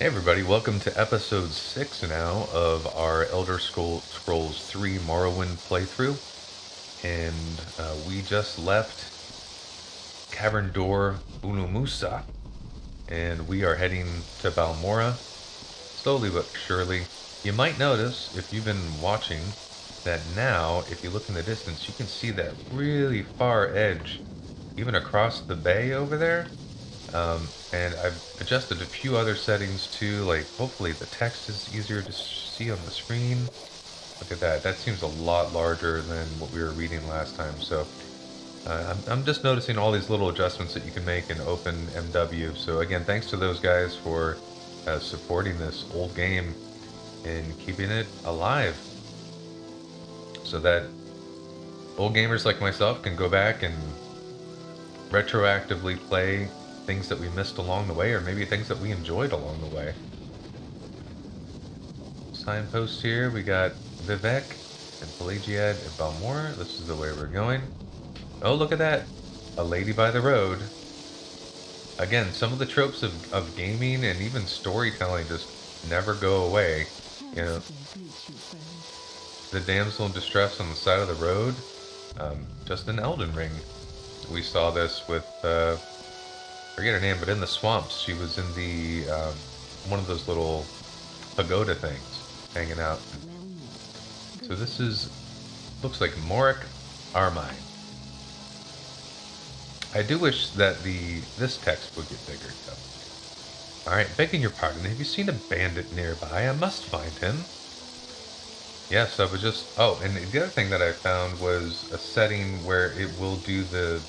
Hey everybody, welcome to episode 6 now of our Scrolls 3 Morrowind playthrough. And we just left Cavern Door Unumusa, and we are heading to Balmora, slowly but surely. You might notice, if you've been watching, that now, if you look in the distance, you can see that really far edge, even across the bay over there. And I've adjusted a few other settings too, like hopefully the text is easier to see on the screen. Look at that. That seems a lot larger than what we were reading last time. So I'm just noticing all these little adjustments that you can make in OpenMW. So again, thanks to those guys for supporting this old game and keeping it alive so that old gamers like myself can go back and retroactively play things that we missed along the way, or maybe things that we enjoyed along the way. Signposts here, we got Vivek and Pelagiad and Balmora. This is the way we're going. Oh, look at that! A lady by the road. Again, some of the tropes of gaming and even storytelling just never go away. You know, the damsel in distress on the side of the road, just in Elden Ring. We saw this with forget her name, but in the swamps, she was in the one of those little pagoda things, hanging out. So this looks like Morik Armine. I do wish that this text would get bigger, though. All right, begging your pardon, have you seen a bandit nearby? I must find him. Yes, I was just. Oh, and the other thing that I found was a setting where it will do the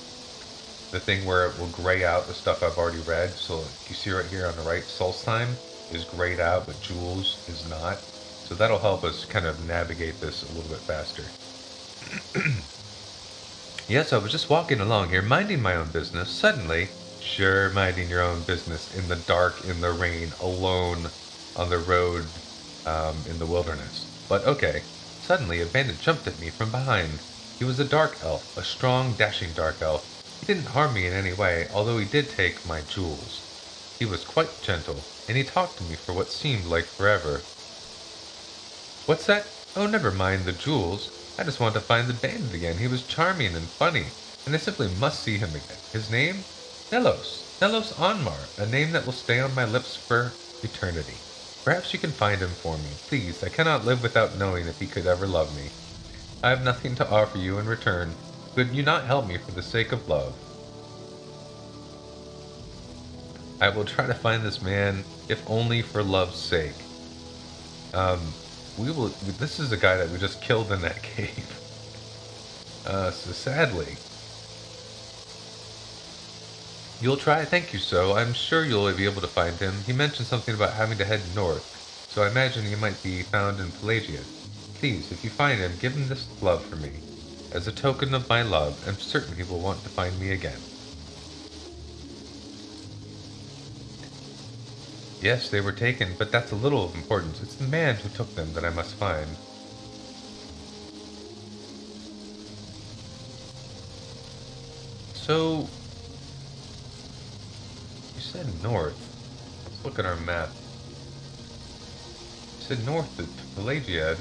thing where it will gray out the stuff I've already read. So you see right here on the right, Solstheim is grayed out, but Jules is not. So that'll help us kind of navigate this a little bit faster. Yes, I was just walking along here, minding my own business. Suddenly, sure, minding your own business in the dark, in the rain, alone on the road in the wilderness. But okay, suddenly a bandit jumped at me from behind. He was a dark elf, a strong, dashing dark elf. He didn't harm me in any way, although he did take my jewels. He was quite gentle, and he talked to me for what seemed like forever. What's that? Oh, never mind the jewels. I just want to find the bandit again. He was charming and funny, and I simply must see him again. His name? Nelos. Nelos Onmar, a name that will stay on my lips for eternity. Perhaps you can find him for me. Please, I cannot live without knowing if he could ever love me. I have nothing to offer you in return. Could you not help me for the sake of love? I will try to find this man, if only for love's sake. This is a guy that we just killed in that cave. So sadly. You'll try? Thank you, so. I'm sure you'll be able to find him. He mentioned something about having to head north, so I imagine he might be found in Pelagia. Please, if you find him, give him this glove for me. As a token of my love, I'm certain he will want to find me again. Yes, they were taken, but that's a little of importance. It's the man who took them that I must find. So, you said north. Let's look at our map. You said north to Pelagiad,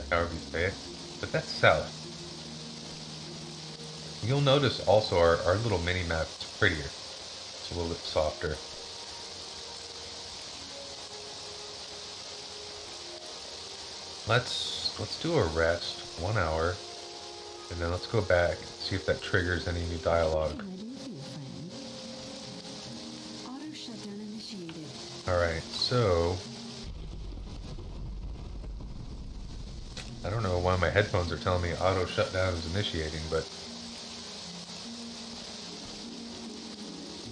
however you say it, but that's south. You'll notice also our little mini map is prettier. It's a little bit softer. Let's do a rest, 1 hour, and then let's go back and see if that triggers any new dialogue. Alright, so I don't know why my headphones are telling me auto shutdown is initiating, but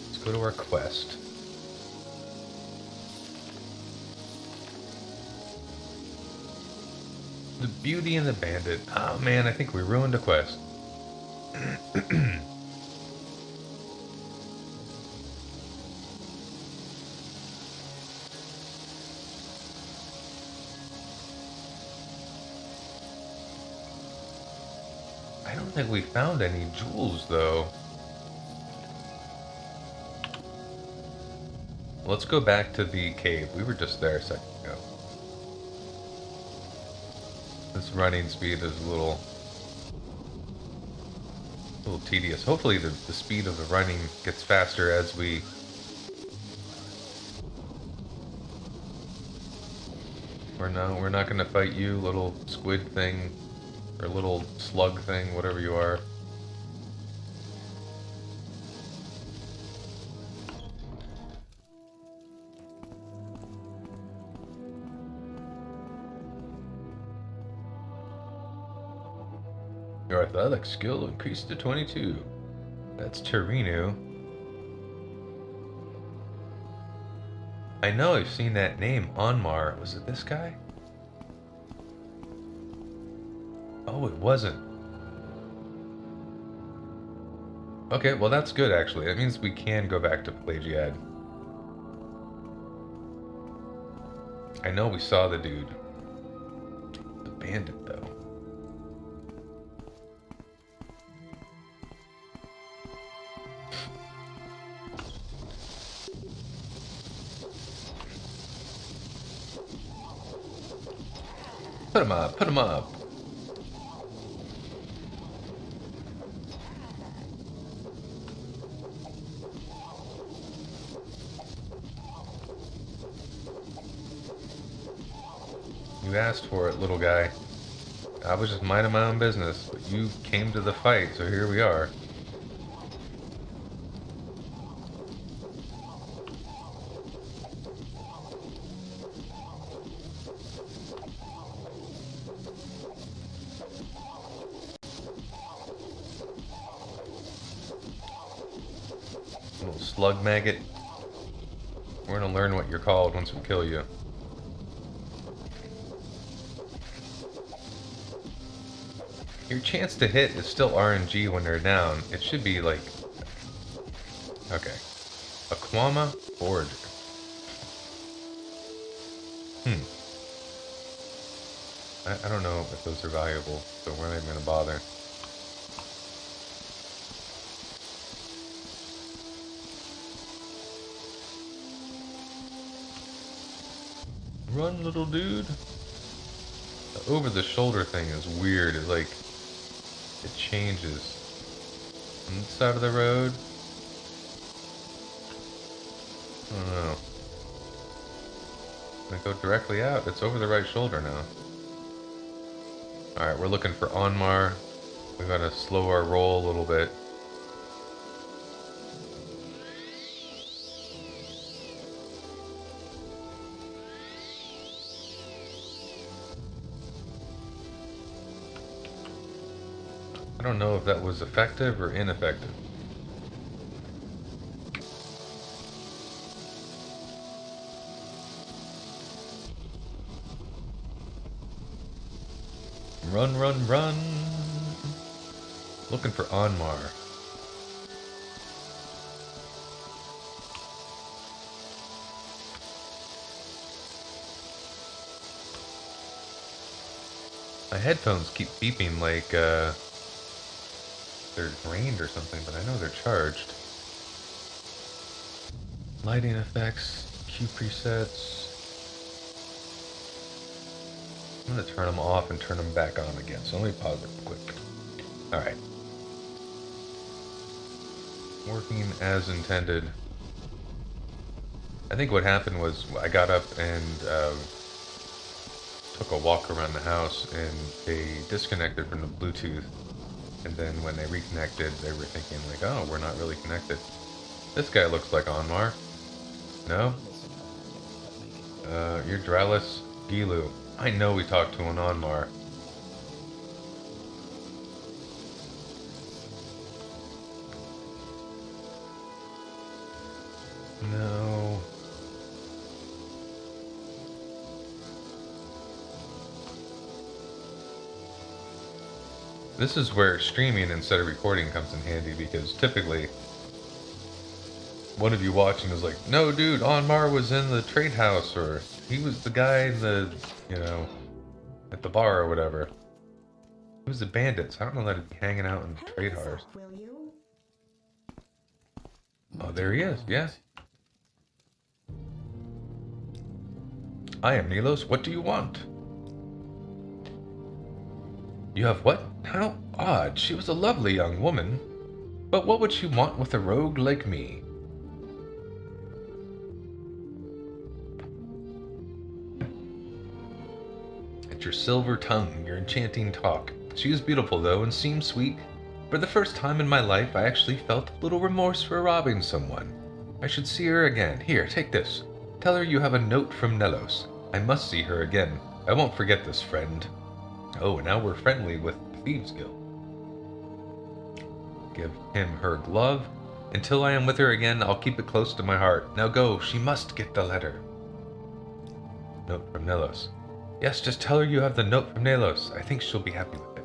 let's go to our quest. The Beauty and the Bandit. Oh man, I think we ruined a quest. I don't think we found any jewels though. Let's go back to the cave. We were just there a second ago. This running speed is a little tedious. Hopefully the speed of the running gets faster as we... We're not gonna fight you, little squid thing, or little slug thing, whatever you are. Your athletic skill increased to 22. That's Torino. I know I've seen that name, Onmar. Was it this guy? Oh, it wasn't. Okay, well that's good actually. That means we can go back to Pelagiad. I know we saw the dude. The bandit, though. Put him up, put him up. You asked for it, little guy. I was just minding my own business, but you came to the fight, so here we are. Little slug maggot. We're gonna learn what you're called once we kill you. Your chance to hit is still RNG when they're down. It should be like... Okay. Aquama Forge. I don't know if those are valuable, so we're not even gonna bother. Run, little dude. The over-the-shoulder thing is weird. It's like... It changes. On this side of the road? I don't know. Gonna go directly out. It's over the right shoulder now. Alright, we're looking for Onmar. We gotta slow our roll a little bit. I don't know if that was effective or ineffective. Run, run, run! Looking for Onmar. My headphones keep beeping like, they're drained or something, but I know they're charged. Lighting effects, cue presets. I'm gonna turn them off and turn them back on again, so let me pause it quick. Alright. Working as intended. I think what happened was I got up and took a walk around the house and they disconnected from the Bluetooth. And then when they reconnected, they were thinking like, oh, we're not really connected. This guy looks like Onmar. No? You're Drylus Gilu. I know we talked to an Onmar. No. This is where streaming instead of recording comes in handy, because typically one of you watching is like, no dude, Onmar was in the trade house, or he was the guy in the, you know, at the bar or whatever. He was the bandits. I don't know that he'd be hanging out in the trade house. Oh, there he is, yeah. I am Nilos. What do you want? You have what? How odd. She was a lovely young woman. But what would she want with a rogue like me? It's your silver tongue, your enchanting talk. She is beautiful, though, and seems sweet. For the first time in my life, I actually felt a little remorse for robbing someone. I should see her again. Here, take this. Tell her you have a note from Nelos. I must see her again. I won't forget this, friend. Oh, now we're friendly with the Thieves Guild. Give him her glove. Until I am with her again, I'll keep it close to my heart. Now go, she must get the letter. Note from Nelos. Yes, just tell her you have the note from Nelos. I think she'll be happy with it.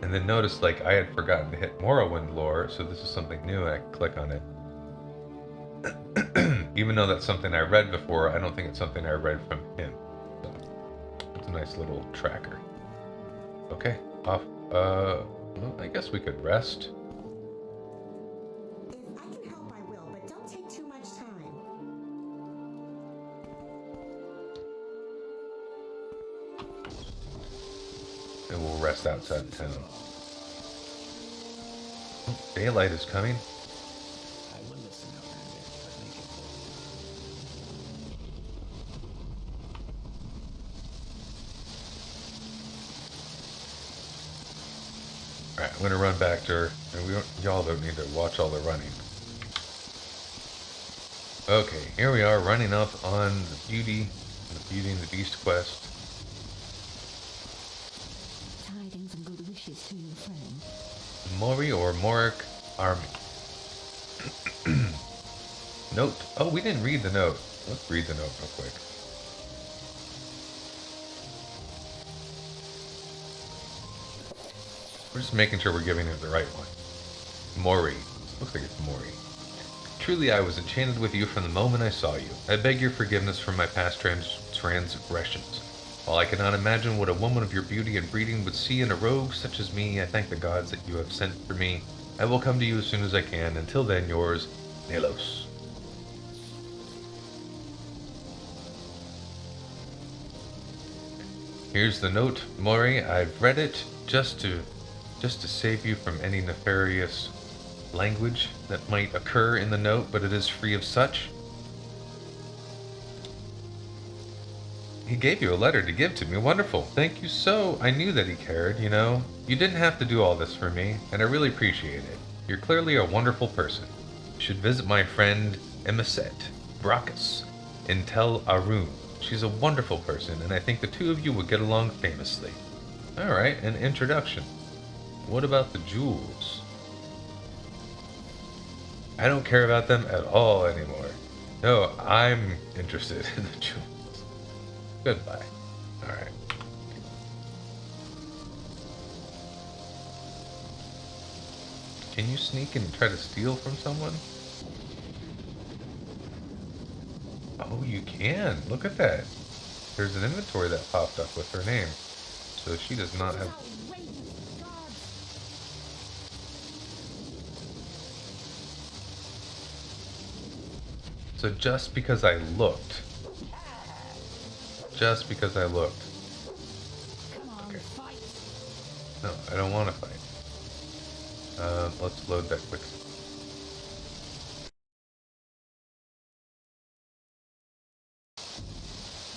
And then notice, like, I had forgotten to hit Morrowind lore, so this is something new, and I can click on it. Even though that's something I read before, I don't think it's something I read from him. So, it's a nice little tracker. Okay, off. Well, I guess we could rest. If I can help, I will, but don't take too much time. And we'll rest outside town. Oh, daylight is coming. Alright, I'm gonna run back to her, and y'all don't need to watch all the running. Okay, here we are running up on the Beauty and the Beast quest. Tidings and good wishes to you, friend. Mori or Morik Army. Note. Oh, we didn't read the note. Let's read the note real quick. We're just making sure we're giving her the right one. Mori. Looks like it's Mori. Truly, I was enchanted with you from the moment I saw you. I beg your forgiveness for my past transgressions. While I cannot imagine what a woman of your beauty and breeding would see in a rogue such as me, I thank the gods that you have sent for me. I will come to you as soon as I can. Until then, yours, Nelos. Here's the note, Mori. I've read it just to save you from any nefarious language that might occur in the note, but it is free of such. He gave you a letter to give to me. Wonderful. Thank you so. I knew that he cared, you know. You didn't have to do all this for me, and I really appreciate it. You're clearly a wonderful person. You should visit my friend Emiset Brachus in Tel Arum. She's a wonderful person, and I think the two of you would get along famously. Alright, an introduction. What about the jewels? I don't care about them at all anymore. No, I'm interested in the jewels. Goodbye. Alright. Can you sneak and try to steal from someone? Oh, you can. Look at that. There's an inventory that popped up with her name. So she does not have... So just because I looked. Okay. No, I don't want to fight. Let's load that quick.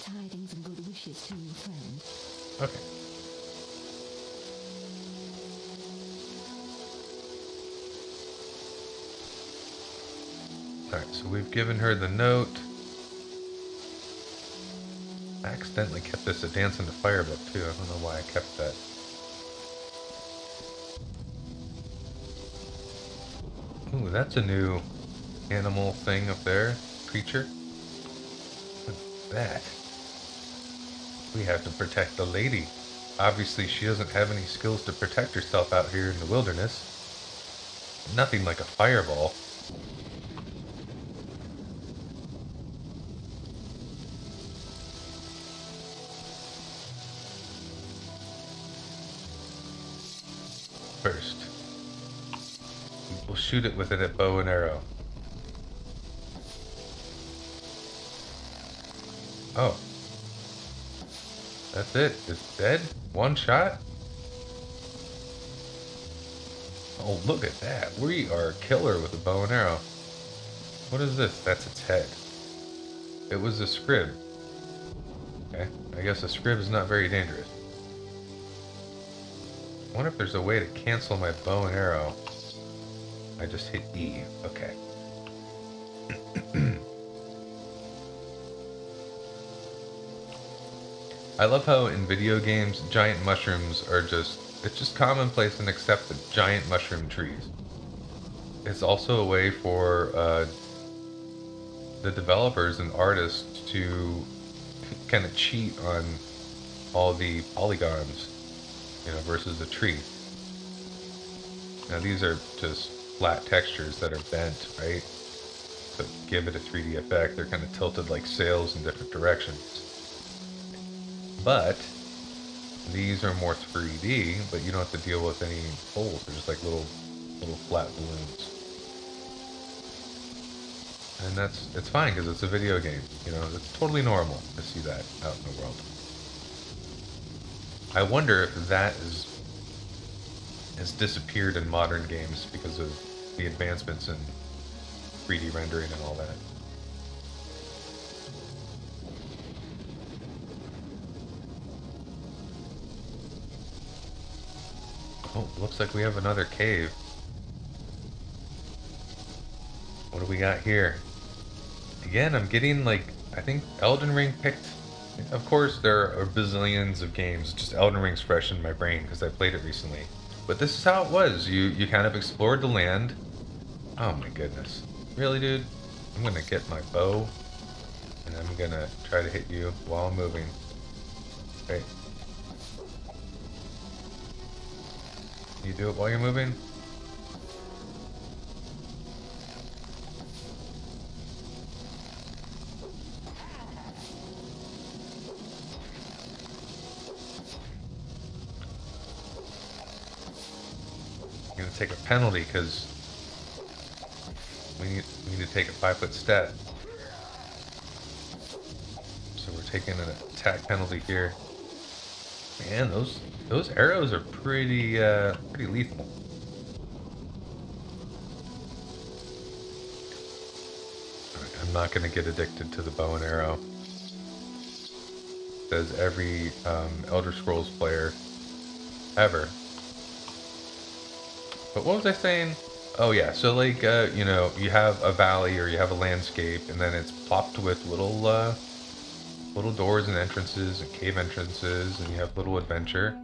Tidings and good wishes to you, friend. Okay. Alright, so we've given her the note. I accidentally kept this a Dance in the Fire book too. I don't know why I kept that. Ooh, that's a new animal thing up there. Creature. What's that? We have to protect the lady. Obviously, she doesn't have any skills to protect herself out here in the wilderness. Nothing like a fireball. First, we'll shoot it with it at bow and arrow. Oh. That's it. It's dead? One shot? Oh, look at that. We are a killer with a bow and arrow. What is this? That's its head. It was a scrib. Okay. I guess a scrib is not very dangerous. I wonder if there's a way to cancel my bow and arrow. I just hit E. Okay. I love how in video games, giant mushrooms are it's just commonplace and accepted. Giant mushroom trees. It's also a way for the developers and artists to kind of cheat on all the polygons, you know, versus a tree. Now these are just flat textures that are bent, right? To give it a 3D effect. They're kind of tilted like sails in different directions. But these are more 3D, but you don't have to deal with any holes. They're just like little flat balloons. And it's fine because it's a video game. You know, it's totally normal to see that out in the world. I wonder if that has disappeared in modern games because of the advancements in 3D rendering and all that. Oh, looks like we have another cave. What do we got here? Again, I'm getting like, I think Elden Ring picked. Of course, there are bazillions of games. Just Elden Ring's fresh in my brain because I played it recently. But this is how it was. You kind of explored the land. Oh my goodness. Really, dude? I'm gonna get my bow and I'm gonna try to hit you while I'm moving. Okay. You do it while you're moving? You're gonna take a penalty because we need to take a 5-foot step. So we're taking an attack penalty here. Man, those arrows are pretty lethal. Alright, I'm not gonna get addicted to the bow and arrow. Says every Elder Scrolls player ever. But what was I saying? Oh yeah, so like you know, you have a valley or you have a landscape, and then it's plopped with little doors and entrances and cave entrances, and you have little adventure.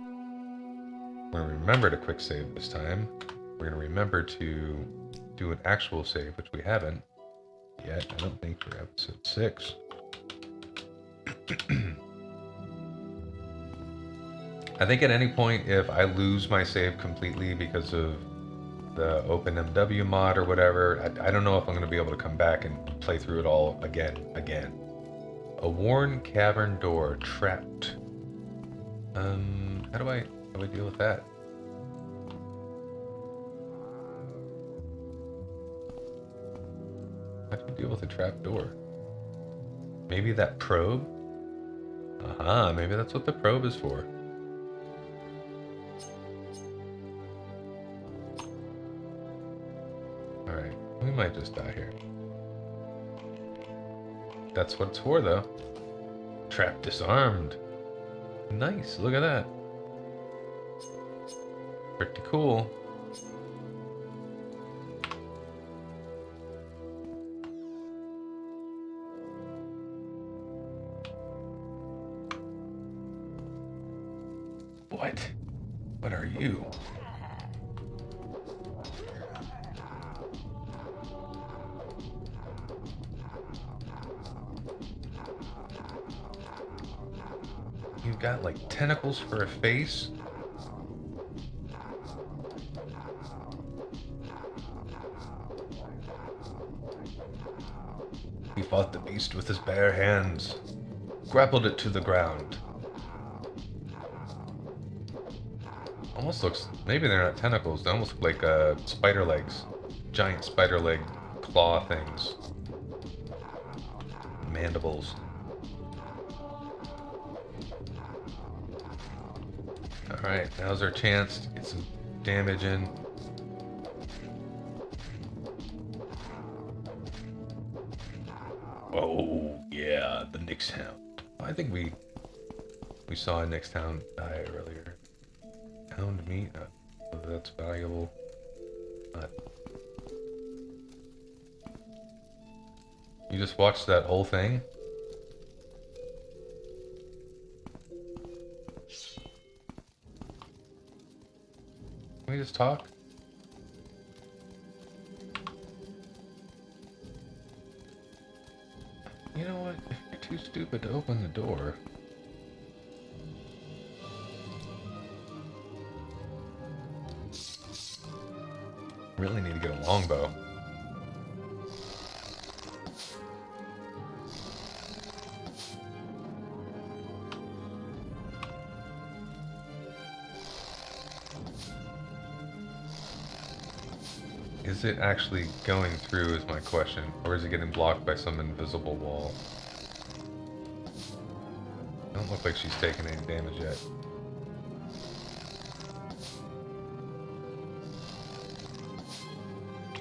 We're gonna remember to quick save this time. We're gonna remember to do an actual save, which we haven't yet. I don't think for episode 6. I think at any point, if I lose my save completely because of the OpenMW mod or whatever, I don't know if I'm going to be able to come back and play through it all again. A worn cavern door trapped. How do I deal with that? How do you deal with a trap door? Maybe that probe? Aha, maybe that's what the probe is for. Alright, we might just die here. That's what it's for, though. Trap disarmed. Nice, look at that. Pretty cool. What? What are you? You've got like tentacles for a face? He fought the beast with his bare hands, grappled it to the ground. Almost looks, maybe they're not tentacles, they almost look like spider legs. Giant spider leg claw things. Mandibles. Alright, now's our chance to get some damage in. Oh, yeah, the Nyx Hound. I think we saw a Nyx Hound die earlier. Hound meat, whether that's valuable. Not. You just watched that whole thing? Can we just talk? You know what? If you're too stupid to open the door. Really need to get a longbow. Is it actually going through is my question, or is it getting blocked by some invisible wall? Don't look like she's taking any damage yet.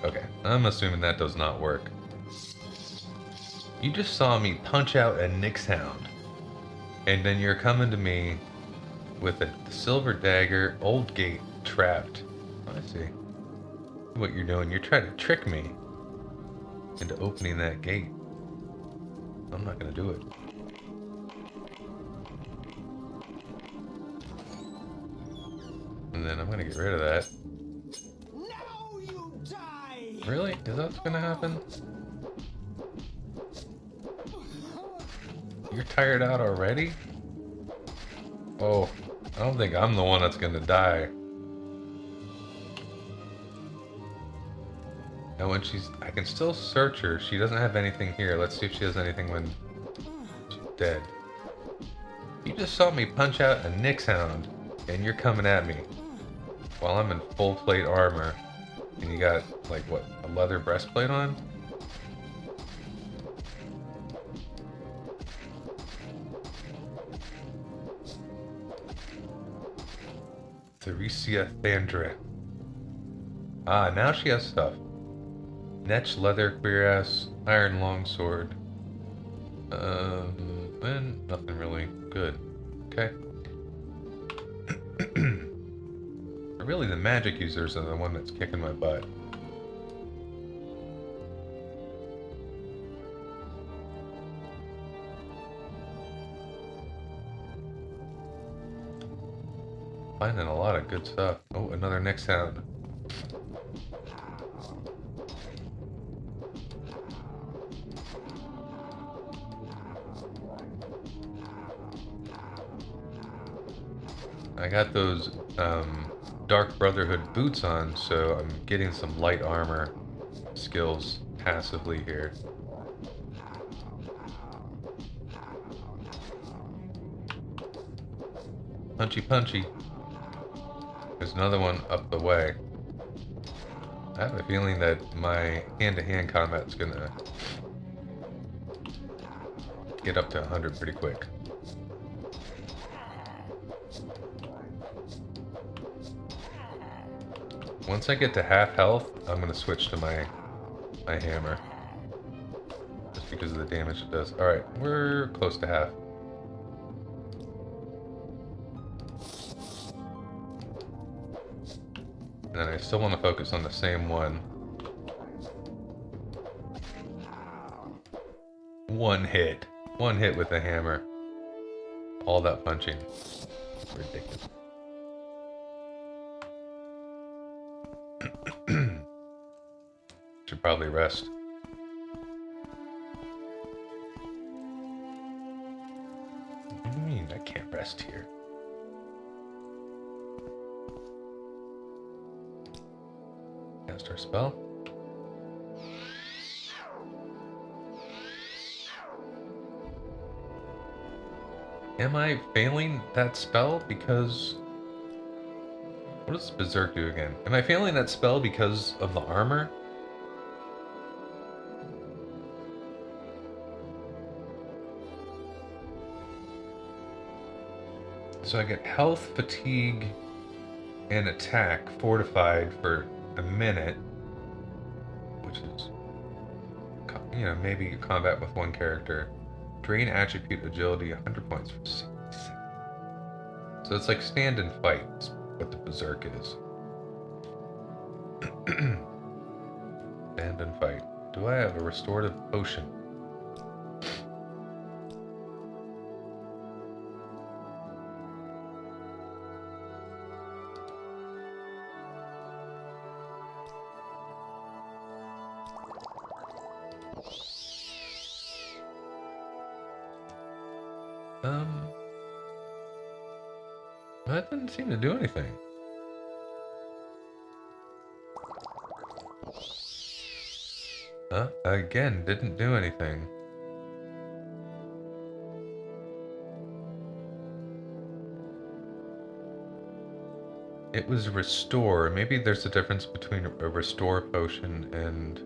Okay, I'm assuming that does not work. You just saw me punch out a Nyx Hound, and then you're coming to me with a silver dagger, old gate trapped. Oh, I see. What you're doing, you're trying to trick me into opening that gate. I'm not gonna do it. And then I'm gonna get rid of that. Now you die! Really? Is that what's gonna happen? You're tired out already? Oh, I don't think I'm the one that's gonna die. And when I can still search her. She doesn't have anything here. Let's see if she has anything when she's dead. You just saw me punch out a Nyx Hound, and you're coming at me while I'm in full plate armor, and you got, like, what, a leather breastplate on? Theresia Thandra. Ah, now she has stuff. Netch leather cuirass, iron longsword. Then nothing really good. Okay. But really, the magic users are the one that's kicking my butt. Finding a lot of good stuff. Oh, another Nyx Hound. I got those Dark Brotherhood boots on, so I'm getting some light armor skills passively here. Punchy punchy. There's another one up the way. I have a feeling that my hand-to-hand combat is gonna get up to 100 pretty quick. Once I get to half health, I'm gonna switch to my hammer. Just because of the damage it does. Alright, we're close to half. And then I still want to focus on the same one. One hit. One hit with the hammer. All that punching. Ridiculous. Should probably rest. What do you mean I can't rest here? Cast our spell. Am I failing that spell because... What does Berserk do again? Am I failing that spell because of the armor? So I get health, fatigue, and attack fortified for a minute, which is, you know, maybe combat with one character. Drain attribute agility 100 points for 60 seconds. So it's like stand and fight, is what the berserk is. Stand and fight. Do I have a restorative potion? That didn't seem to do anything. Again, didn't do anything. It was restore. Maybe there's a difference between a restore potion and...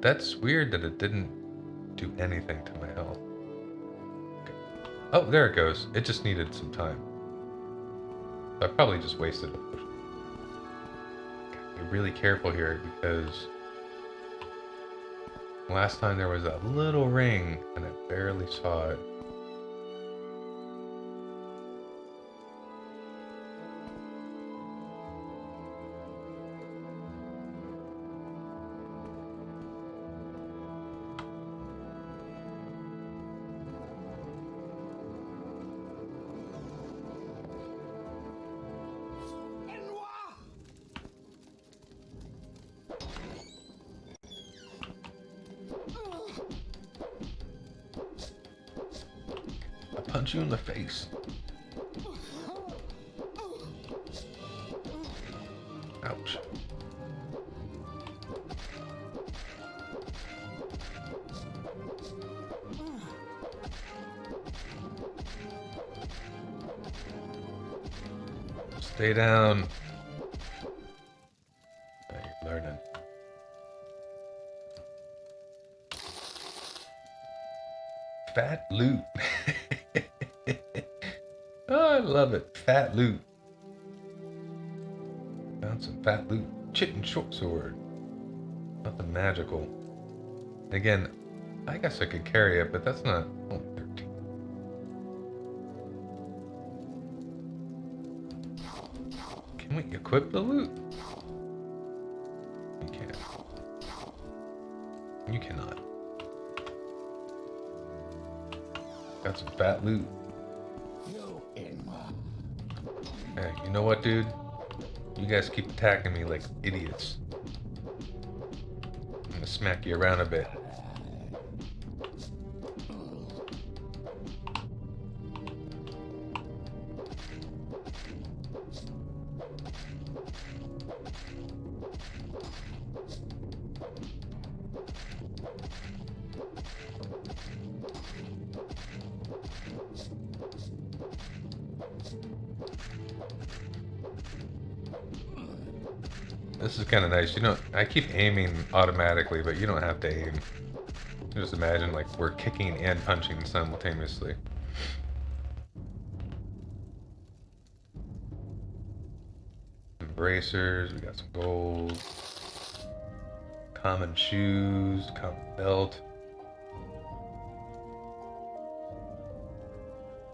That's weird that it didn't do anything to my health. Okay. Oh, there it goes. It just needed some time. I probably just wasted a potion. Gotta be really careful here because last time there was that little ring and I barely saw it. Punch you in the face. Ouch. Stay down. You're learning. Fat loot. Oh, I love it. Fat loot. Found some fat loot. Chitin short sword. Nothing magical. Again, I guess I could carry it, but that's not... Oh, 13. Can we equip the loot? You can't. You cannot. Got some fat loot. Hey, you know what, dude? You guys keep attacking me like idiots. I'm gonna smack you around a bit. This is kind of nice. You know, I keep aiming automatically, but you don't have to aim. Just imagine like we're kicking and punching simultaneously. Bracers, we got some gold. Common shoes, common belt.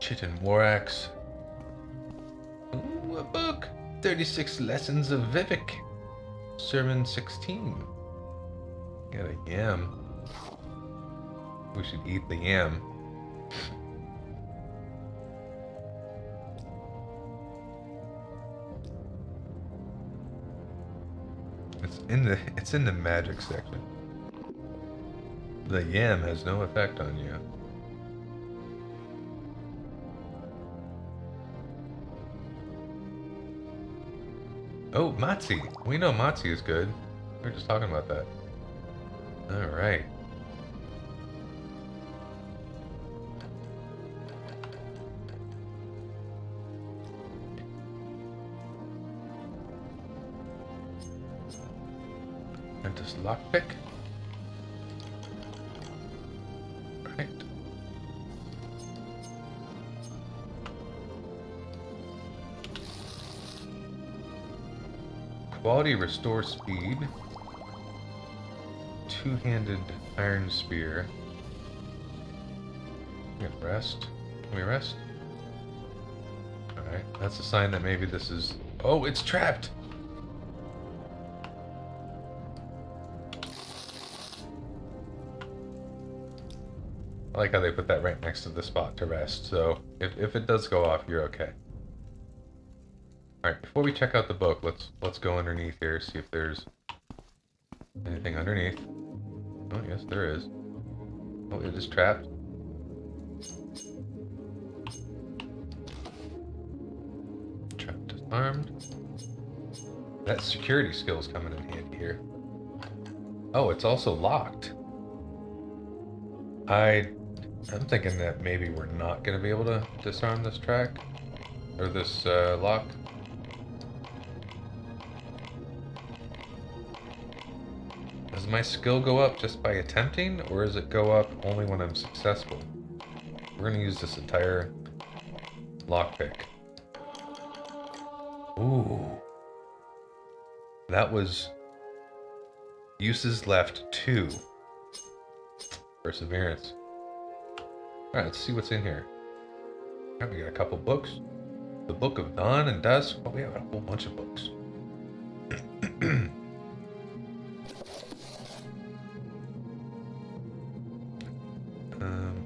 Chitin war axe. Ooh, a book! 36 Lessons of Vivek. Sermon 16. Got a yam. We should eat the yam. It's in the magic section. The yam has no effect on you. Oh, Matzi. We know Matzi is good. We were just talking about that. Alright. And this lockpick. Right. Quality restore speed. Two-handed iron spear. We can rest. Can we rest? Alright, that's a sign that maybe this is... Oh, it's trapped! I like how they put that right next to the spot to rest, so if it does go off, you're okay. Alright, before we check out the book, let's go underneath here, see if there's anything underneath. Oh, yes, there is. Oh, it is trapped. Trapped disarmed. That security skill's coming in handy here. Oh, it's also locked. I'm thinking that maybe we're not going to be able to disarm this track. Or this lock. Does my skill go up just by attempting, or does it go up only when I'm successful? We're going to use this entire lockpick. Ooh. That was... Uses left 2. Perseverance. Alright, let's see what's in here. Alright, we got a couple books. The Book of Dawn and Dusk. Oh, we have a whole bunch of books.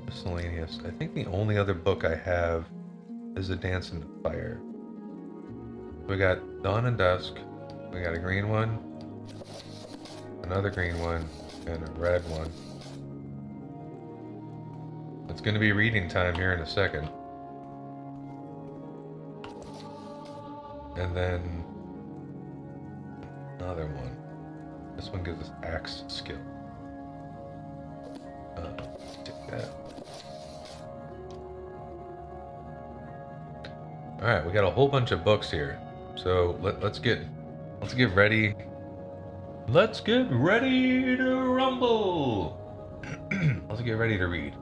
Miscellaneous. I think the only other book I have is A Dance in the Fire. We got Dawn and Dusk. We got a green one, another green one, and a red one. It's going to be reading time here in a second. And then another one. This one gives us axe skill. Take that. Alright, we got a whole bunch of books here. So let's get ready. Let's get ready to rumble. Let's get ready to read.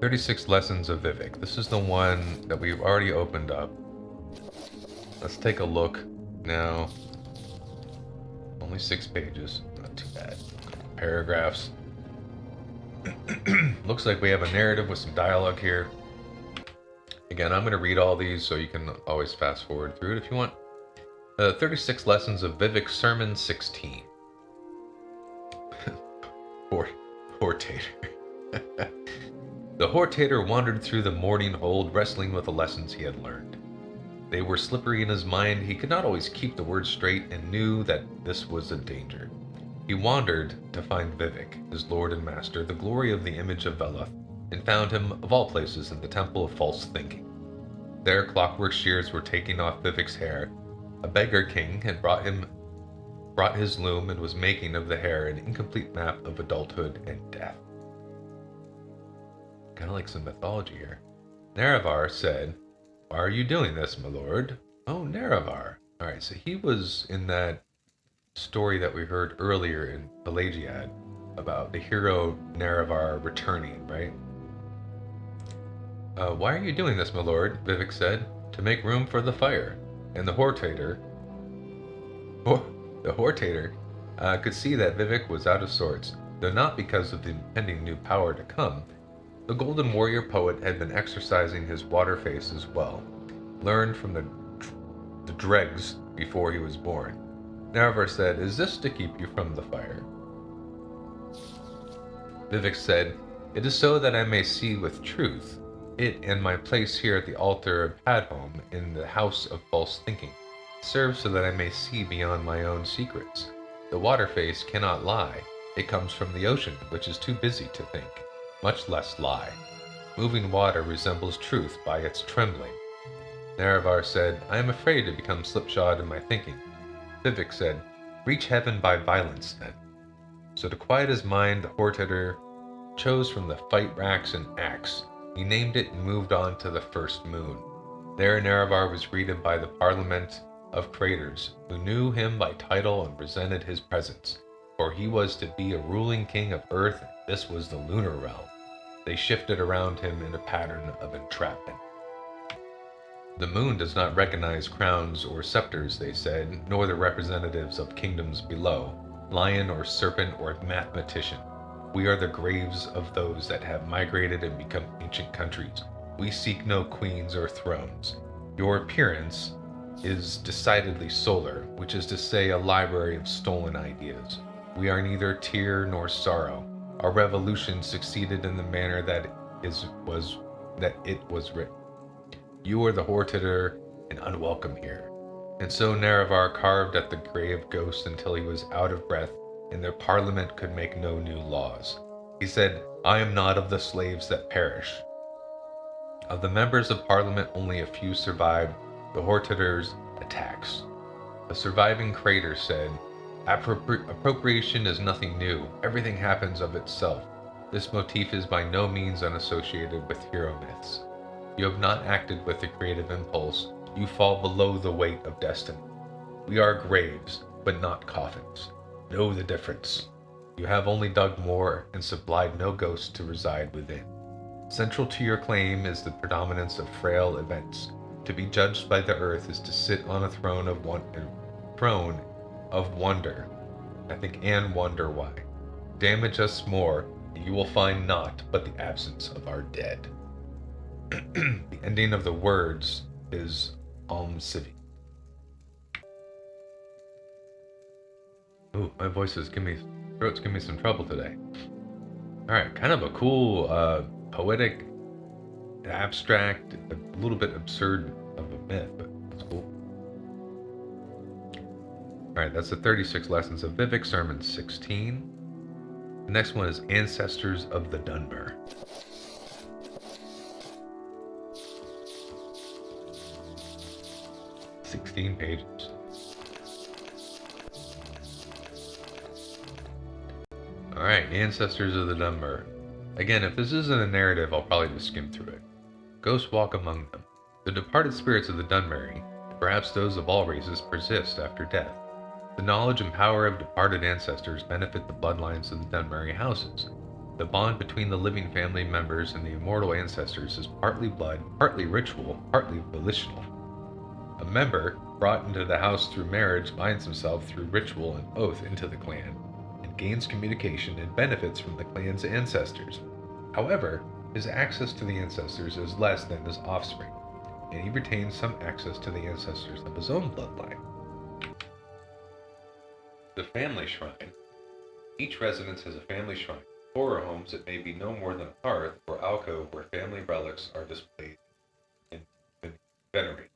"36 Lessons of Vivek." This is the one that we've already opened up. Let's take a look now. Only 6 pages. Not too bad. Paragraphs. Looks like we have a narrative with some dialogue here. Again, I'm going to read all these so you can always fast forward through it if you want. 36 Lessons of Vivek, Sermon 16. Hortator. The Hortator wandered through the morning hold, wrestling with the lessons he had learned. They were slippery in his mind. He could not always keep the words straight and knew that this was a danger. He wandered to find Vivek, his lord and master, the glory of the image of Veloth, and found him, of all places, in the Temple of False Thinking. There, clockwork shears were taking off Vivek's hair. A beggar king had brought his loom and was making of the hair an incomplete map of adulthood and death. Kind of like some mythology here. Nerevar said, "Why are you doing this, my lord?" Oh, Nerevar. Alright, so he was in that story that we heard earlier in Pelagiad about the hero Nerevar returning, right? "Why are you doing this, my lord?" Vivek said. "To make room for the fire." And the Hortator could see that Vivek was out of sorts, though not because of the impending new power to come. The Golden Warrior poet had been exercising his water face as well, learned from the dregs before he was born. Nerevar said, "Is this to keep you from the fire?" Vivek said, "It is so that I may see with truth. It and my place here at the altar of Padhome in the house of false thinking serves so that I may see beyond my own secrets. The water face cannot lie. It comes from the ocean, which is too busy to think, much less lie. Moving water resembles truth by its trembling." Nerevar said, "I am afraid to become slipshod in my thinking." Vivek said, "Reach heaven by violence, then." So to quiet his mind, the Hortator chose from the fight racks an axe. He named it and moved on to the first moon. There Nerevar was greeted by the Parliament of Craters, who knew him by title and resented his presence, for he was to be a ruling king of Earth, and this was the lunar realm. They shifted around him in a pattern of entrapment. The moon does not recognize crowns or scepters, they said, nor the representatives of kingdoms below, lion or serpent or mathematician. We are the graves of those that have migrated and become ancient countries. We seek no queens or thrones. Your appearance is decidedly solar, which is to say a library of stolen ideas. We are neither tear nor sorrow. Our revolution succeeded in the manner that it was written. You are the Hortitor and unwelcome here. And so Nerevar carved at the grave ghost until he was out of breath, and their parliament could make no new laws. He said, I am not of the slaves that perish. Of the members of parliament, only a few survived the Hortitor's attacks. A surviving crater said, Appropriation is nothing new. Everything happens of itself. This motif is by no means unassociated with hero myths. You have not acted with the creative impulse. You fall below the weight of destiny. We are graves, but not coffins. Know the difference. You have only dug more and supplied no ghosts to reside within. Central to your claim is the predominance of frail events. To be judged by the earth is to sit on a throne of wonder. I think and wonder why. Damage us more, and you will find naught but the absence of our dead. The ending of the words is Civi. Ooh, my voice is throat's giving me some trouble today. Alright, kind of a cool, poetic, abstract, a little bit absurd of a myth, but it's cool. Alright, that's the 36 lessons of Vivek, sermon 16. The next one is Ancestors of the Dunmer. 16 pages. Alright, Ancestors of the Dunmer. Again, if this isn't a narrative, I'll probably just skim through it. Ghosts walk among them. The departed spirits of the Dunmeri, perhaps those of all races, persist after death. The knowledge and power of departed ancestors benefit the bloodlines of the Dunmeri houses. The bond between the living family members and the immortal ancestors is partly blood, partly ritual, partly volitional. A member brought into the house through marriage binds himself through ritual and oath into the clan, and gains communication and benefits from the clan's ancestors. However, his access to the ancestors is less than his offspring, and he retains some access to the ancestors of his own bloodline. The family shrine. Each residence has a family shrine. In poorer homes, it may be no more than a hearth or alcove where family relics are displayed and venerated.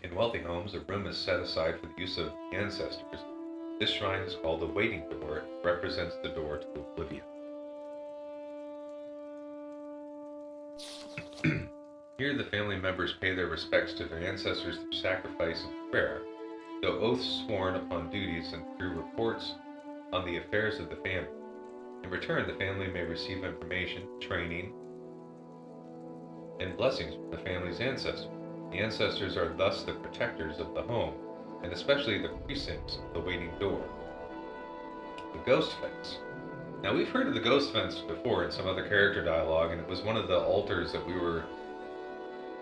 In wealthy homes, a room is set aside for the use of the ancestors. This shrine is called the waiting door and represents the door to Oblivion. Here the family members pay their respects to their ancestors through sacrifice and prayer, though oaths sworn upon duties and through reports on the affairs of the family. In return, the family may receive information, training, and blessings from the family's ancestors. The ancestors are thus the protectors of the home, and especially the precincts of the waiting door. The ghost fence. Now we've heard of the ghost fence before in some other character dialogue, and it was one of the altars that we were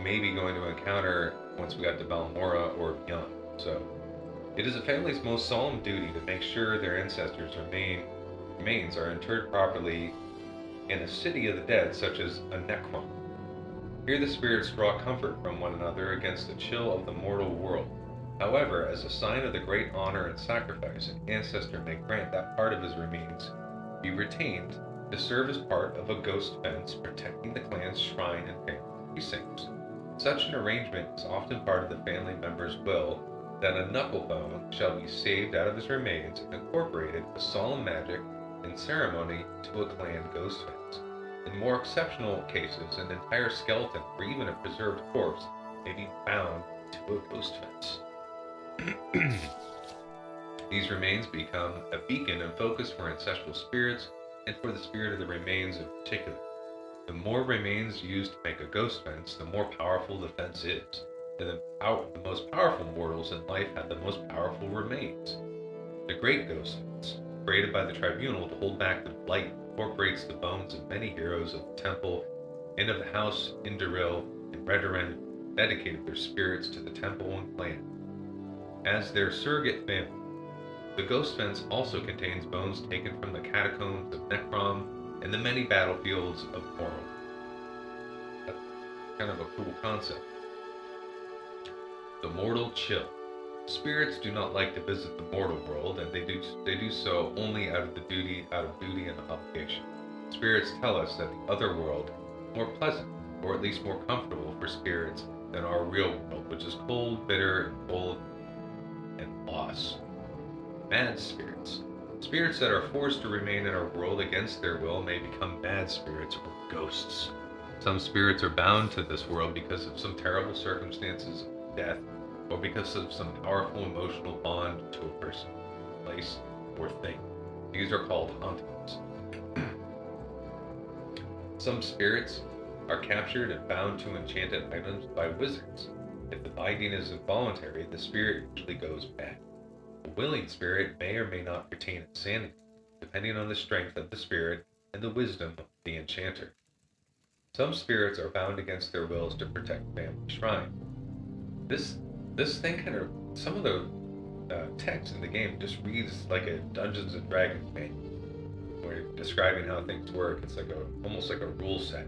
maybe going to encounter once we got to Balmora or beyond. So, it is a family's most solemn duty to make sure their ancestors' remains are interred properly in a city of the dead, such as a necron. Here the spirits draw comfort from one another against the chill of the mortal world. However, as a sign of the great honor and sacrifice, an ancestor may grant that part of his remains be retained to serve as part of a ghost fence protecting the clan's shrine and family precincts. Such an arrangement is often part of the family member's will that a knucklebone shall be saved out of his remains and incorporated with solemn magic and ceremony to a clan ghost fence. In more exceptional cases, an entire skeleton or even a preserved corpse may be bound to a ghost fence. These remains become a beacon and focus for ancestral spirits and for the spirit of the remains in particular. The more remains used to make a ghost fence, the more powerful the fence is. And the most powerful mortals in life had the most powerful remains. The Great Ghost Fence, created by the Tribunal to hold back the blight, incorporates the bones of many heroes of the temple and of the house Induril and Redoran, who dedicated their spirits to the temple and clan. As their surrogate family, the Ghost Fence also contains bones taken from the catacombs of Necrom and the many battlefields of Morrowind. That's kind of a cool concept. The Mortal Chill. Spirits do not like to visit the mortal world, and they do so only out of duty and obligation. Spirits tell us that the other world is more pleasant, or at least more comfortable for spirits than our real world, which is cold, bitter, and full and loss. Mad spirits. Spirits that are forced to remain in our world against their will may become mad spirits or ghosts. Some spirits are bound to this world because of some terrible circumstances of death, or because of some powerful emotional bond to a person, place, or thing. These are called hauntings. Some spirits are captured and bound to enchanted items by wizards. If the binding is involuntary, the spirit usually goes bad. A willing spirit may or may not retain its sanity, depending on the strength of the spirit and the wisdom of the enchanter. Some spirits are bound against their wills to protect family shrine. This thing kind of, some of the text in the game just reads like a Dungeons and Dragons manual, where you're describing how things work. It's like almost like a rule set.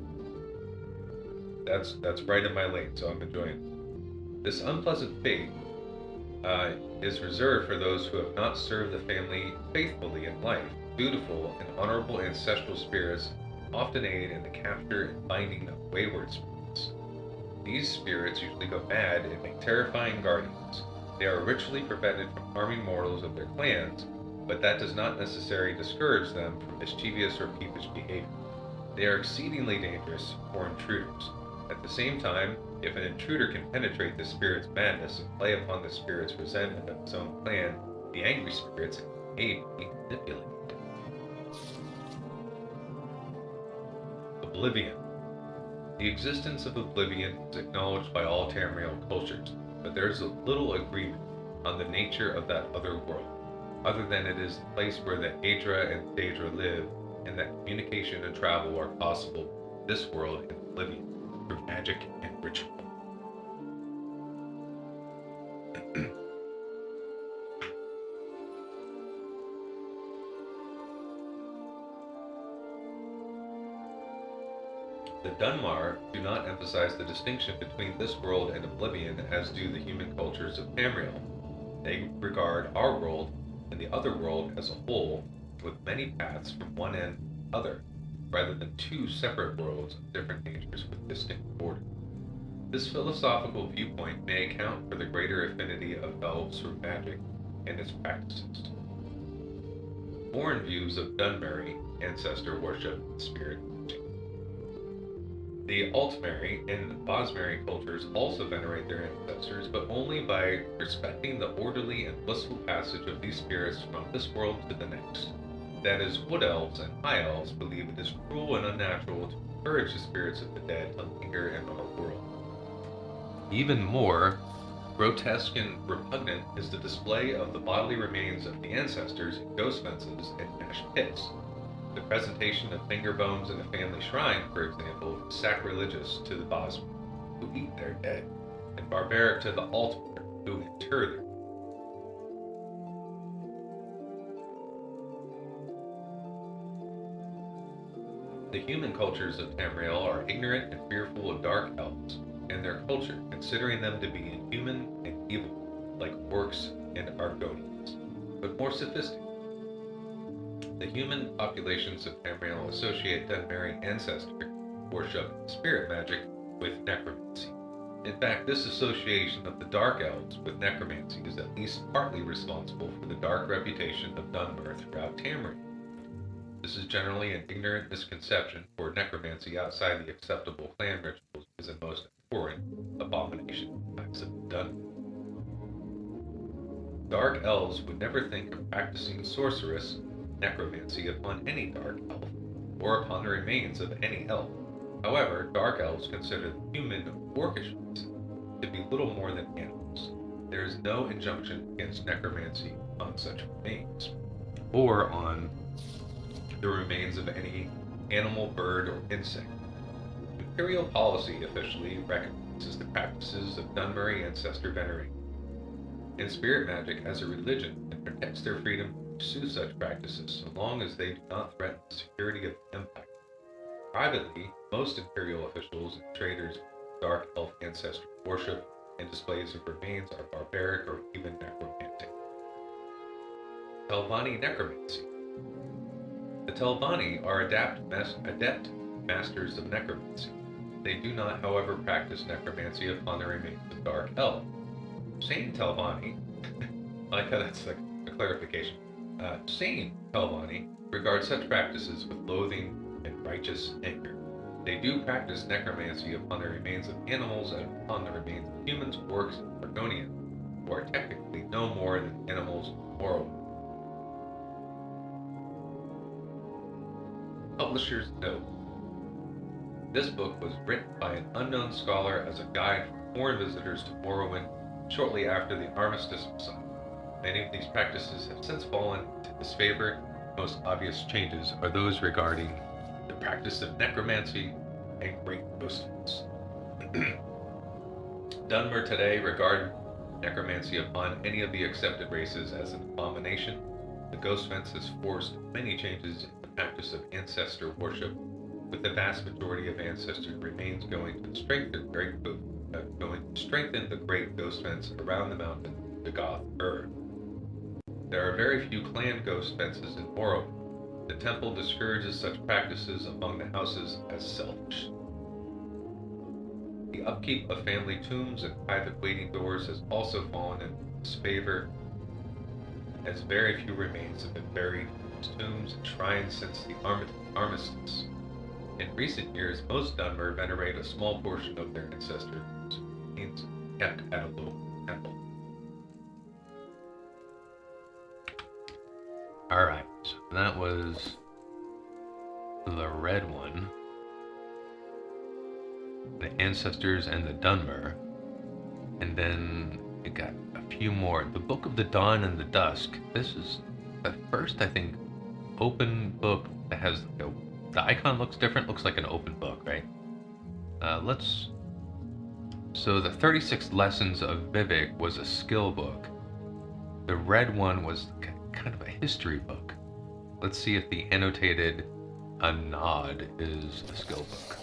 That's right in my lane, so I'm enjoying it. This unpleasant fate is reserved for those who have not served the family faithfully in life. Dutiful and honorable ancestral spirits often aid in the capture and binding of wayward spirits. These spirits usually go bad and make terrifying guardians. They are ritually prevented from harming mortals of their clans, but that does not necessarily discourage them from mischievous or peevish behavior. They are exceedingly dangerous for intruders. At the same time, if an intruder can penetrate the spirit's madness and play upon the spirit's resentment of its own clan, the angry spirits may be manipulated. Oblivion. The existence of Oblivion is acknowledged by all Tamriel cultures, but there is little agreement on the nature of that other world, other than it is the place where the Aedra and Daedra live, and that communication and travel are possible in this world and Oblivion through magic and ritual. The Dunmar do not emphasize the distinction between this world and Oblivion as do the human cultures of Tamriel. They regard our world and the other world as a whole, with many paths from one end to the other, rather than two separate worlds of different natures with distinct borders. This philosophical viewpoint may account for the greater affinity of elves for magic and its practices. Foreign views of Dunmeri ancestor worship and spirit magic. The Altmeri and Bosmeri cultures also venerate their ancestors, but only by respecting the orderly and blissful passage of these spirits from this world to the next. That is, Wood Elves and High Elves believe it is cruel and unnatural to encourage the spirits of the dead to linger in our world. Even more grotesque and repugnant is the display of the bodily remains of the ancestors in ghost fences and ash pits. The presentation of finger bones in a family shrine, for example, is sacrilegious to the Bosmer, who eat their dead, and barbaric to the Altmer, who inter their dead. The human cultures of Tamriel are ignorant and fearful of dark elves and their culture, considering them to be inhuman and evil, like orcs and Argonians, but more sophisticated. The human populations of Tamriel associate Dunmeri ancestor worship and spirit magic with necromancy. In fact, this association of the Dark Elves with necromancy is at least partly responsible for the dark reputation of Dunmer throughout Tamriel. This is generally an ignorant misconception, for necromancy outside the acceptable clan rituals is a most abhorrent abomination acts of Dunmer. Dark Elves would never think of practicing sorceress necromancy upon any dark elf, or upon the remains of any elf. However, Dark Elves consider the human orcish race to be little more than animals. There is no injunction against necromancy on such remains, or on the remains of any animal, bird, or insect. Imperial policy officially recognizes the practices of Dunmurry ancestor veneration, and spirit magic as a religion and protects their freedom to pursue such practices so long as they do not threaten the security of the empire. Privately, most imperial officials and traders dark elf ancestor worship and displays of remains are barbaric or even necromantic. Telvanni necromancy. The Telvanni are adept masters of necromancy. They do not, however, practice necromancy upon the remains of dark elf. Sane Telvanni, I like how that's like a clarification. Sane Telvanni regard such practices with loathing and righteous anger. They do practice necromancy upon the remains of animals and upon the remains of humans, orcs, and Argonians, who are technically no more than animals of Morrowind. Publisher's note. This book was written by an unknown scholar as a guide for foreign visitors to Morrowind shortly after the Armistice was signed. Many of these practices have since fallen into disfavor. The most obvious changes are those regarding the practice of necromancy and great ghost hunts. Dunmer today regard necromancy upon any of the accepted races as an abomination. The ghost fence has forced many changes in the practice of ancestor worship, with the vast majority of ancestor remains going to strengthen the great ghost fence around the mountain to Goth Ur. There are very few clan ghost fences in Morrowind. The temple discourages such practices among the houses as selfish. The upkeep of family tombs and private waiting doors has also fallen into disfavor, as very few remains have been buried in these tombs and shrines since the Armistice. In recent years, most Dunmer venerate a small portion of their ancestors' remains kept at a local temple. Alright, so that was the red one. The ancestors and the Dunmer. And then it got a few more. The Book of the Dawn and the Dusk. This is the first, I think, open book that has the icon looks different, looks like an open book, right? So the 36 Lessons of Vivek was a skill book. The red one was kind of a history book. Let's see if the annotated A Nod is a skill book.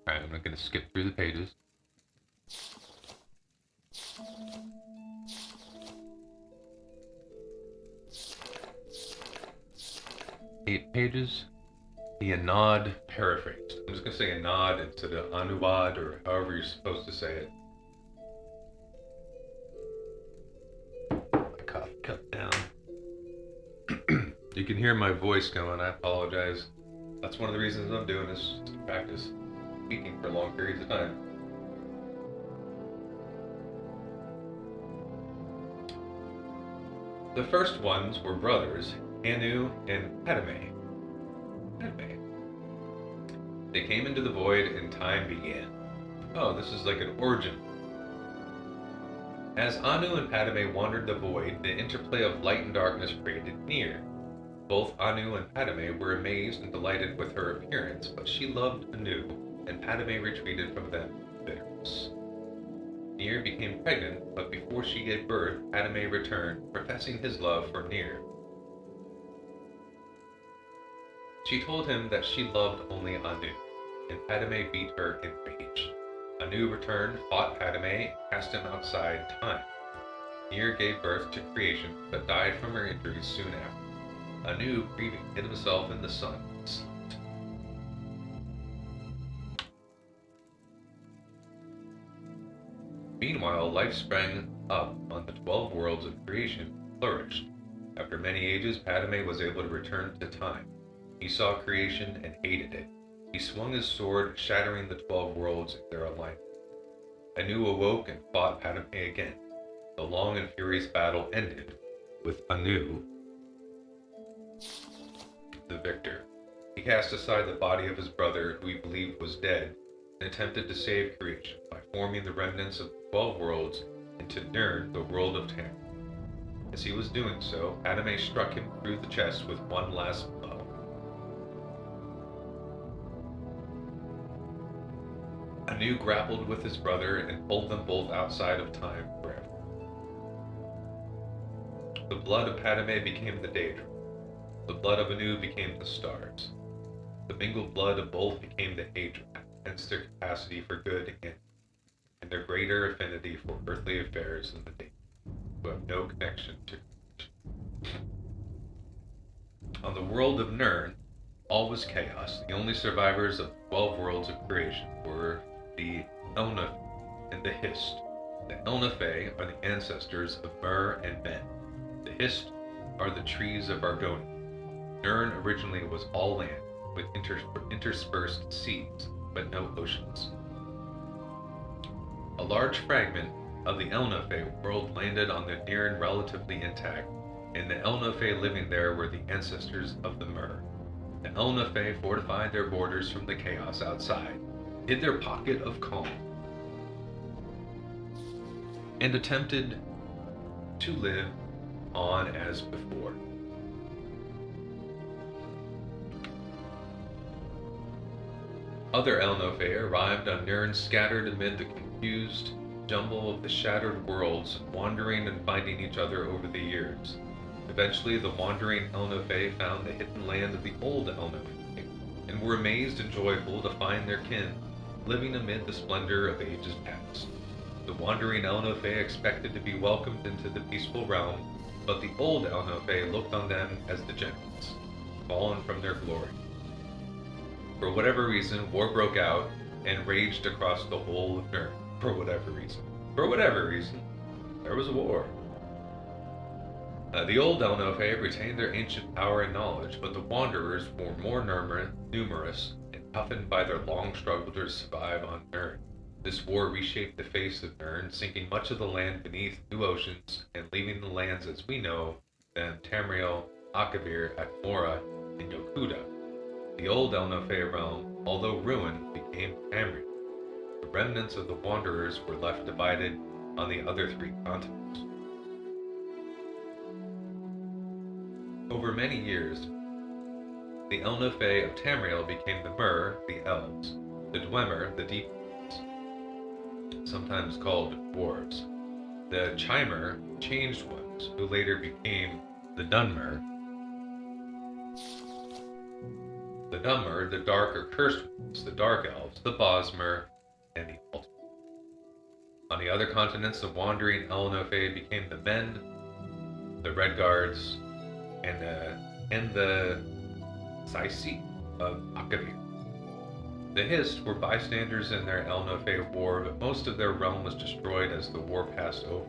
Alright, I'm not going to skip through the pages. Eight pages. The Anod paraphrased. I'm just going to say Anod instead of Anuad, or however you're supposed to say it. My coffee cup down. You can hear my voice going. I apologize. That's one of the reasons I'm doing this, to practice speaking for long periods of time. The first ones were brothers, Anu and Padme. They came into the void and time began. Oh, this is like an origin. As Anu and Padme wandered the void, the interplay of light and darkness created Nier. Both Anu and Padme were amazed and delighted with her appearance, but she loved Anu, and Padme retreated from them in bitterness. Nier became pregnant, but before she gave birth, Padme returned, professing his love for Nier. She told him that she loved only Anu, and Padme beat her in rage. Anu returned, fought Padme, and cast him outside time. Nier gave birth to creation, but died from her injuries soon after. Anu, grieving, hid himself in the sun and slept. Meanwhile, life sprang up on the 12 worlds of creation and flourished. After many ages, Padme was able to return to time. He saw creation and hated it. He swung his sword, shattering the 12 worlds in their alignment. Anu awoke and fought Padme again. The long and furious battle ended. with Anu, the victor. He cast aside the body of his brother, who he believed was dead, and attempted to save creation by forming the remnants of the 12 worlds into Nirn, the world of Tam. As he was doing so, Adame struck him through the chest with one last blow. Anu grappled with his brother and pulled them both outside of time forever. The blood of Padme became the Daedra. The blood of Anu became the stars. The mingled blood of both became the Aedra, hence their capacity for good and their greater affinity for earthly affairs than the Daedra, who have no connection to creation. On the world of Nirn, all was chaos. The only survivors of the 12 worlds of creation were the Elnaf and the Hist. The Elnafe are the ancestors of Mer and Men. The Hist are the trees of Argoni. Nirn originally was all land, with interspersed seas, but no oceans. A large fragment of the Elnafe world landed on the Nirn relatively intact, and the Elnafe living there were the ancestors of the Mer. The Elnafe fortified their borders from the chaos outside, hid their pocket of calm, and attempted to live on as before. Other Elnafe arrived on Nirn, scattered amid the confused jumble of the shattered worlds, wandering and finding each other over the years. Eventually, the wandering Elnafe found the hidden land of the old Elnafe, and were amazed and joyful to find their kin, living amid the splendor of ages past. The wandering Elnafe expected to be welcomed into the peaceful realm, but the old Elnafe looked on them as degenerates, fallen from their glory. For whatever reason, war broke out and raged across the whole of Nirn. For whatever reason, there was a war. The old Elnafe retained their ancient power and knowledge, but the Wanderers were more numerous and toughened by their long struggle to survive on Nirn. This war reshaped the face of Nirn, sinking much of the land beneath new oceans and leaving the lands as we know them: Tamriel, Akavir, Atmora, and Yokuda. The old Elnafe realm, although ruined, became Tamriel. The remnants of the Wanderers were left divided on the other 3 continents. Over many years, the Elnafe of Tamriel became the Mer, the Elves, the Dwemer, the Deep Ones, sometimes called Dwarves, the Chimer, Changed Ones, who later became the Dunmer, the Dark or Cursed Ones, the Dark Elves, the Bosmer, and the Alt. On the other continents, the wandering Elnafe became the Men, the Red Guards, and the Saisi of Akavir. The Hist were bystanders in their Elnafe war, but most of their realm was destroyed as the war passed over.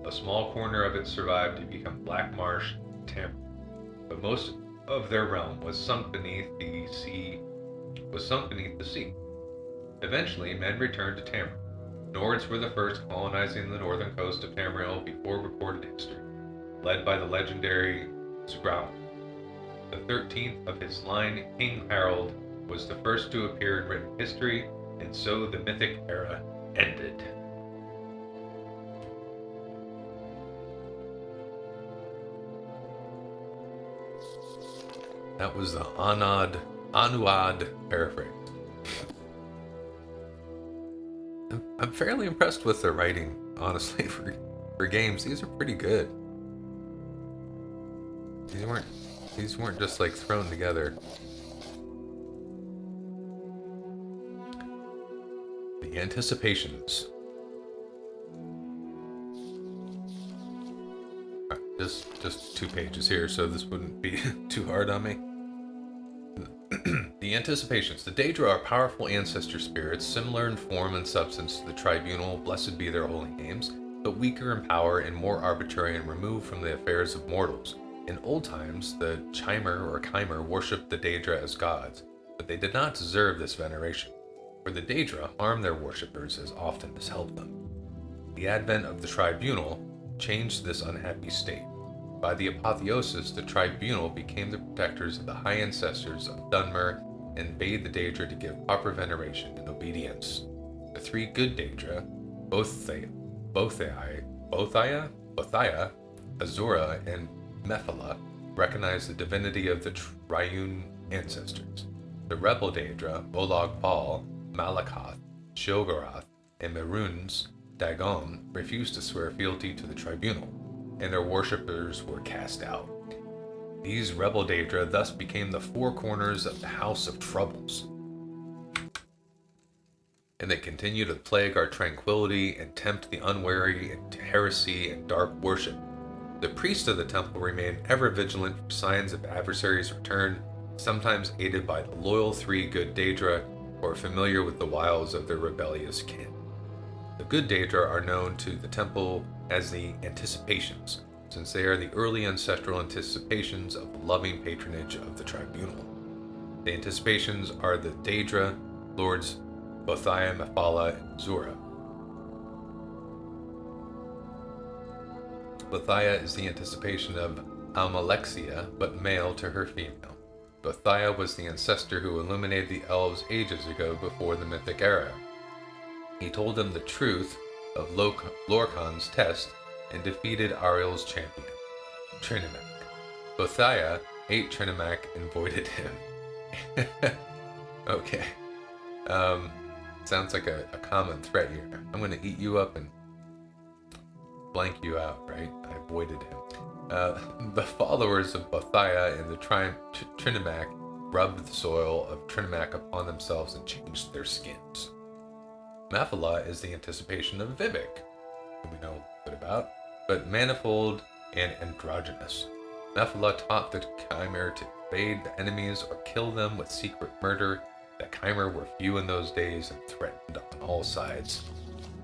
A small corner of it survived to become Black Marsh and Tamriel, but most of their realm was sunk beneath the sea. Eventually, men returned to Tamriel. Nords were the first colonizing the northern coast of Tamriel before recorded history, led by the legendary Zgraun. The 13th of his line, King Harold, was the first to appear in written history, and so the mythic era ended. That was the Anuad paraphrase. I'm fairly impressed with the writing, honestly, for games. These are pretty good. These weren't just like thrown together. The anticipations. Right, just 2 pages here, so this wouldn't be too hard on me. The anticipations. The Daedra are powerful ancestor spirits, similar in form and substance to the Tribunal, blessed be their holy names, but weaker in power and more arbitrary and removed from the affairs of mortals. In old times, the Chimer or Chimer worshipped the Daedra as gods, but they did not deserve this veneration, for the Daedra harmed their worshippers as often as helped them. The advent of the Tribunal changed this unhappy state. By the apotheosis, the tribunal became the protectors of the high ancestors of Dunmer and bade the Daedra to give proper veneration and obedience. The three good Daedra, Bothia, Azura, and Mephala, recognized the divinity of the triune ancestors. The rebel Daedra, Bolog Bal, Malakoth, Shilgarath, and Merunes, Dagon, refused to swear fealty to the tribunal, and their worshippers were cast out. These rebel Daedra thus became the four corners of the House of Troubles, and they continue to plague our tranquility and tempt the unwary into heresy and dark worship. The priests of the temple remain ever vigilant for signs of adversaries' return, sometimes aided by the loyal three good Daedra, or familiar with the wiles of their rebellious kin. The good Daedra are known to the temple as the Anticipations, since they are the early ancestral anticipations of the loving patronage of the tribunal. The Anticipations are the Daedra, lords Bothia, Mephala, and Azura. Bothia is the anticipation of Almalexia, but male to her female. Bothia was the ancestor who illuminated the elves ages ago before the Mythic Era. He told them the truth of Lorkhan's test and defeated Ariel's champion, Trinimac. Bothia ate Trinimac and voided him. Okay. Sounds like a common threat here. I'm going to eat you up and blank you out, right? I voided him. The followers of Bothia and the Trinimac rubbed the soil of Trinimac upon themselves and changed their skins. Mephala is the anticipation of Vivek, who we know a bit about, but manifold and androgynous. Mephala taught the Chimera to invade the enemies or kill them with secret murder. The Chimera were few in those days and threatened on all sides.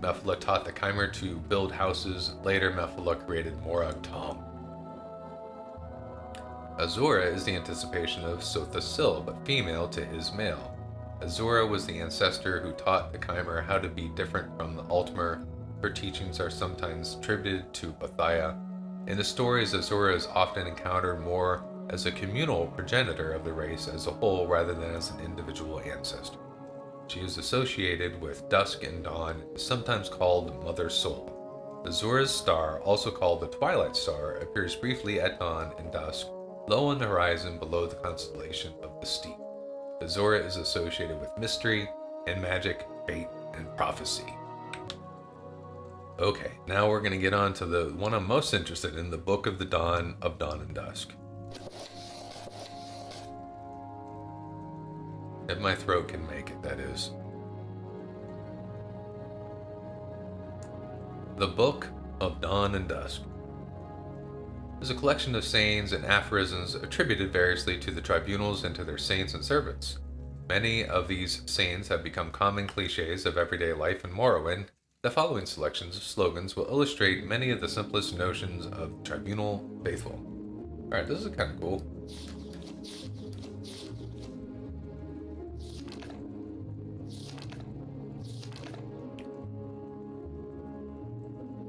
Mephala taught the Chimera to build houses. Later, Mephala created Morag Tong. Azura is the anticipation of Sothasil, but female to his male. Azura was the ancestor who taught the Chimera how to be different from the Altmer. Her teachings are sometimes attributed to Bothia. In the stories, Azura is often encountered more as a communal progenitor of the race as a whole rather than as an individual ancestor. She is associated with Dusk and Dawn and is sometimes called Mother Soul. Azura's star, also called the Twilight Star, appears briefly at dawn and dusk, low on the horizon below the constellation of the Steep. Azura is associated with mystery and magic, fate, and prophecy. Okay, now we're going to get on to the one I'm most interested in, the Book of the Dawn of Dawn and Dusk. If my throat can make it, that is. The Book of Dawn and Dusk is a collection of sayings and aphorisms attributed variously to the tribunals and to their saints and servants. Many of these sayings have become common cliches of everyday life in Morrowind. The following selections of slogans will illustrate many of the simplest notions of tribunal faithful. Alright, this is kind of cool.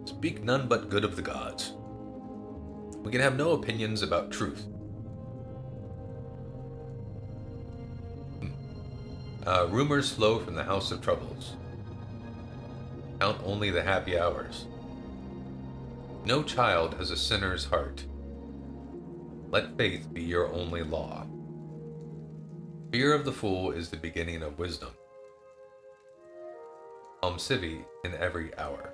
Speak none but good of the gods. We can have no opinions about truth. Rumors flow from the House of Troubles. Count only the happy hours. No child has a sinner's heart. Let faith be your only law. Fear of the fool is the beginning of wisdom. Civi in every hour.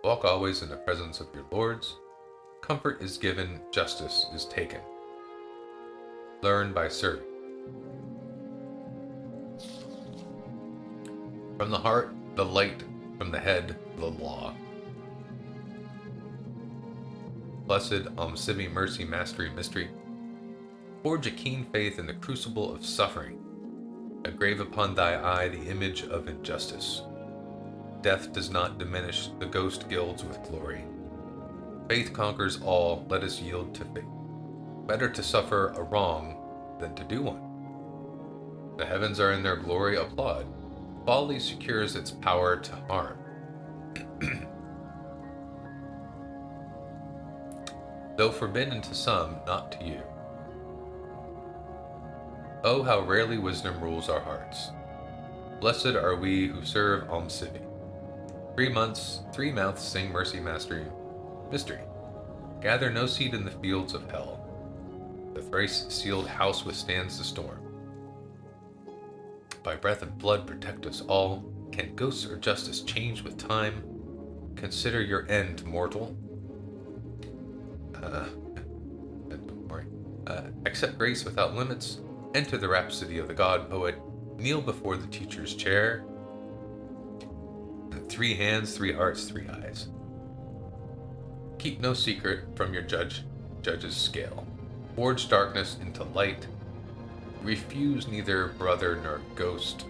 Walk always in the presence of your lords. Comfort is given, justice is taken. Learn by serving. From the heart, the light; from the head, the law. Blessed Civi, mercy, mastery, mystery. Forge a keen faith in the crucible of suffering. Engrave upon thy eye the image of injustice. Death does not diminish, the ghost gilds with glory. Faith conquers all, let us yield to faith. Better to suffer a wrong than to do one. The heavens are in their glory, applaud. Folly secures its power to harm. though forbidden to some, not to you. Oh, how rarely wisdom rules our hearts. Blessed are we who serve Almsivi. 3 months, 3 mouths sing mercy mystery. Gather no seed in the fields of hell. The thrice sealed house withstands the storm. By breath and blood protect us all. Can ghosts or justice change with time? Consider your end, mortal. Don't worry. Accept grace without limits. Enter the rhapsody of the god poet. Kneel before the teacher's chair. 3 hands, 3 hearts, 3 eyes. Keep no secret from your judge's scale. Forge darkness into light. Refuse neither brother nor ghost.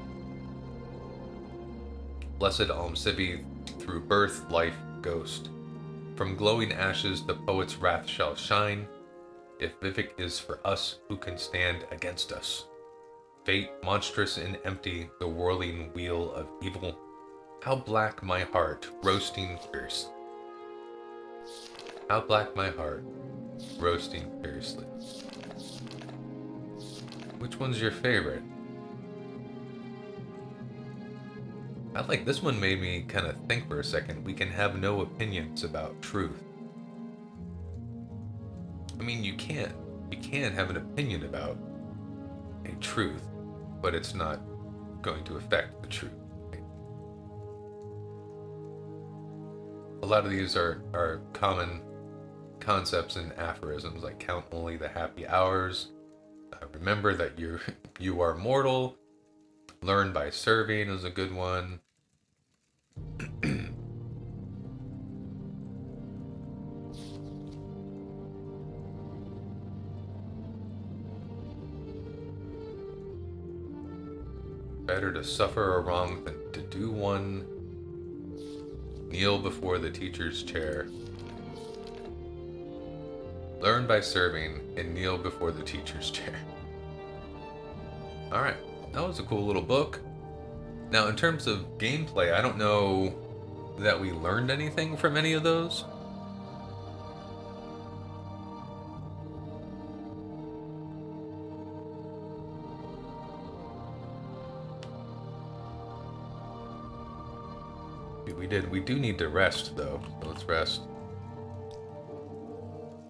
Blessed Almsivi, through birth, life, ghost. From glowing ashes the poet's wrath shall shine. If Vivek is for us, who can stand against us? Fate, monstrous and empty, the whirling wheel of evil. How black my heart, roasting fierce. How black my heart, roasting fiercely. Which one's your favorite? I like this one. Made me kind of think for a second. We can have no opinions about truth. I mean, you can have an opinion about a truth, but it's not going to affect the truth. A lot of these are common concepts and aphorisms, like count only the happy hours. Remember that you are mortal. Learn by serving is a good one. Better to suffer a wrong than to do one. Kneel before the teacher's chair. Learn by serving and kneel before the teacher's chair. Alright, that was a cool little book. Now, in terms of gameplay, I don't know that we learned anything from any of those. We do need to rest, though. So let's rest.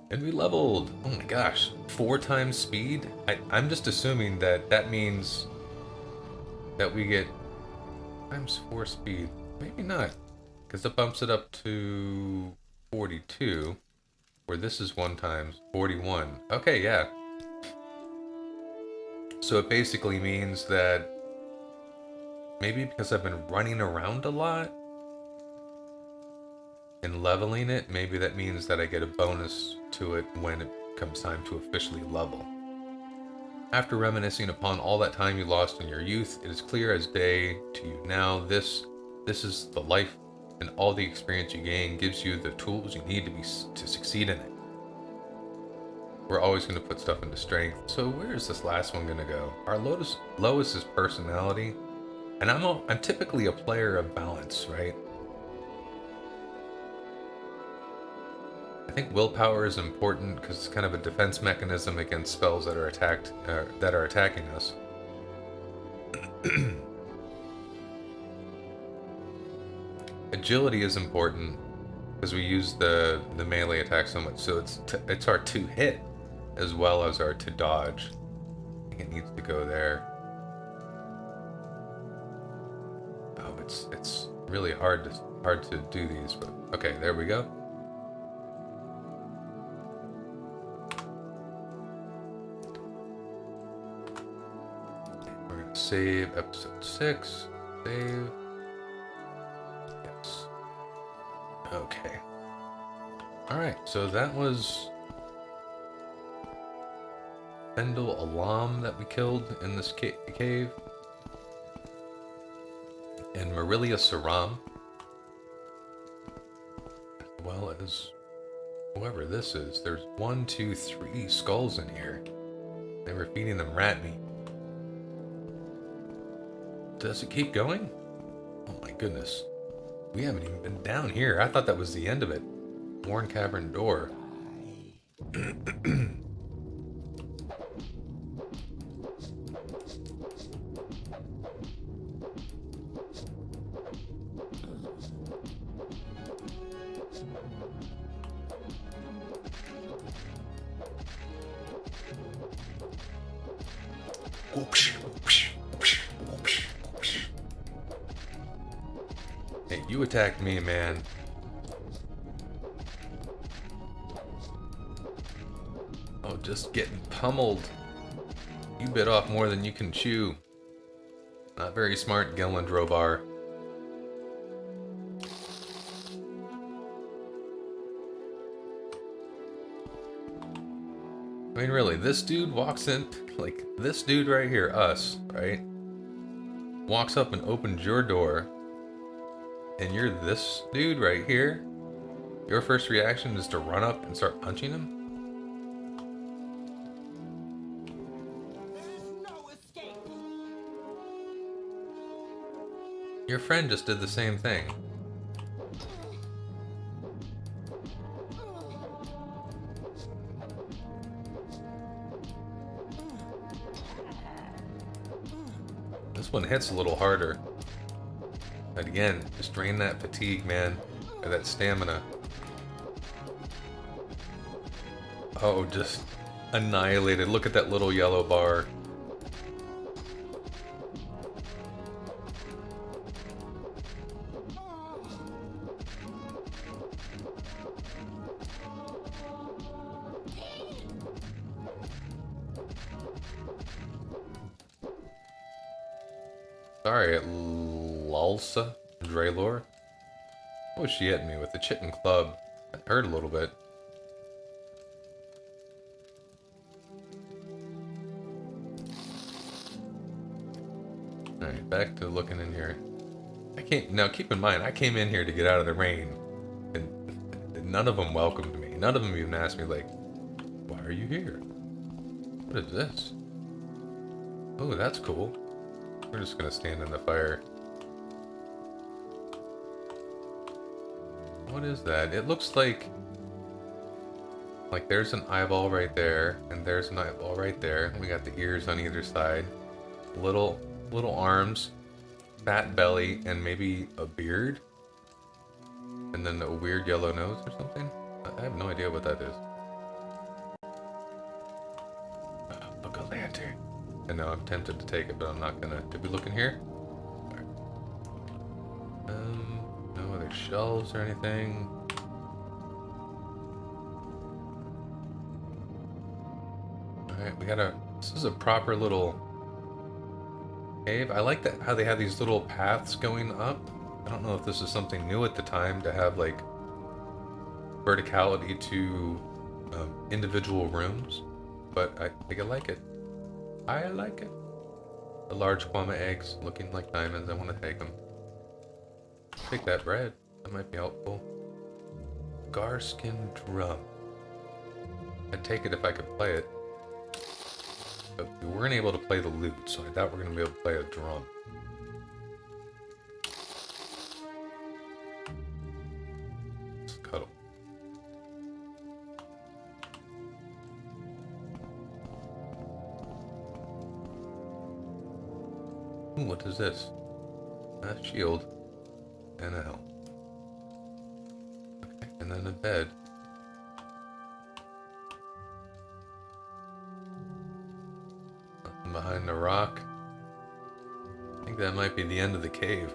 And we leveled. Oh my gosh, 4 times speed? I'm just assuming that means that we get times 4 speed. Maybe not, because it bumps it up to 42, where this is 1 times 41. Okay, yeah. So it basically means that maybe because I've been running around a lot and leveling it, maybe that means that I get a bonus to it when it comes time to officially level. After reminiscing upon all that time you lost in your youth, it is clear as day to you now this is the life, and all the experience you gain gives you the tools you need to succeed in it. We're always going to put stuff into strength. So where is this last one going to go? Our lowest is personality, and I'm typically a player of balance, right? I think willpower is important because it's kind of a defense mechanism against spells that are attacking us. Agility is important because we use the melee attack so much, so it's our to hit as well as our to dodge. I think it needs to go there. Oh, it's really hard to do these, but okay, there we go. Save episode 6. Save. Yes. Okay. Alright, so that was Fendel Alam that we killed in this cave. And Marilia Saram. As well as whoever this is. There's 1, 2, 3 skulls in here. They were feeding them rat meat. Does it keep going? Oh my goodness. We haven't even been down here. I thought that was the end of it. Worn cavern door. Hey, you attacked me, man. Oh, just getting pummeled. You bit off more than you can chew. Not very smart, Gelendrovar. I mean, really, this dude walks in, like, this dude right here, us, right? Walks up and opens your door, and you're this dude right here? Your first reaction is to run up and start punching him? There is no escape. Your friend just did the same thing. This one hits a little harder. But again, just drain that fatigue, man. Or that stamina. Oh, just annihilated. Look at that little yellow bar. Sorry, Lalsa Draylor. What was she hitting me with? The chitin club. That hurt a little bit. Alright, back to looking in here. Now keep in mind, I came in here to get out of the rain. And none of them welcomed me. None of them even asked me, like, why are you here? What is this? Oh, that's cool. We're just gonna stand in the fire. What is that? It looks like there's an eyeball right there, and there's an eyeball right there. We got the ears on either side. Little arms, fat belly, and maybe a beard. And then a weird yellow nose or something. I have no idea what that is. Look, a lantern. I know I'm tempted to take it, but I'm not gonna. Did we look in here? No other shelves or anything. Alright, we got a. This is a proper little cave. I like that how they have these little paths going up. I don't know if this is something new at the time to have like verticality to individual rooms, but I think I like it. I like it. The large kwama eggs looking like diamonds. I want to take them. Take that bread. That might be helpful. Garskin drum. I'd take it if I could play it. But we weren't able to play the lute, so I doubt we're going to be able to play a drum. Let's cuddle. Ooh, what is this? A shield. And a helm. Okay, and then a bed. Nothing behind the rock. I think that might be the end of the cave.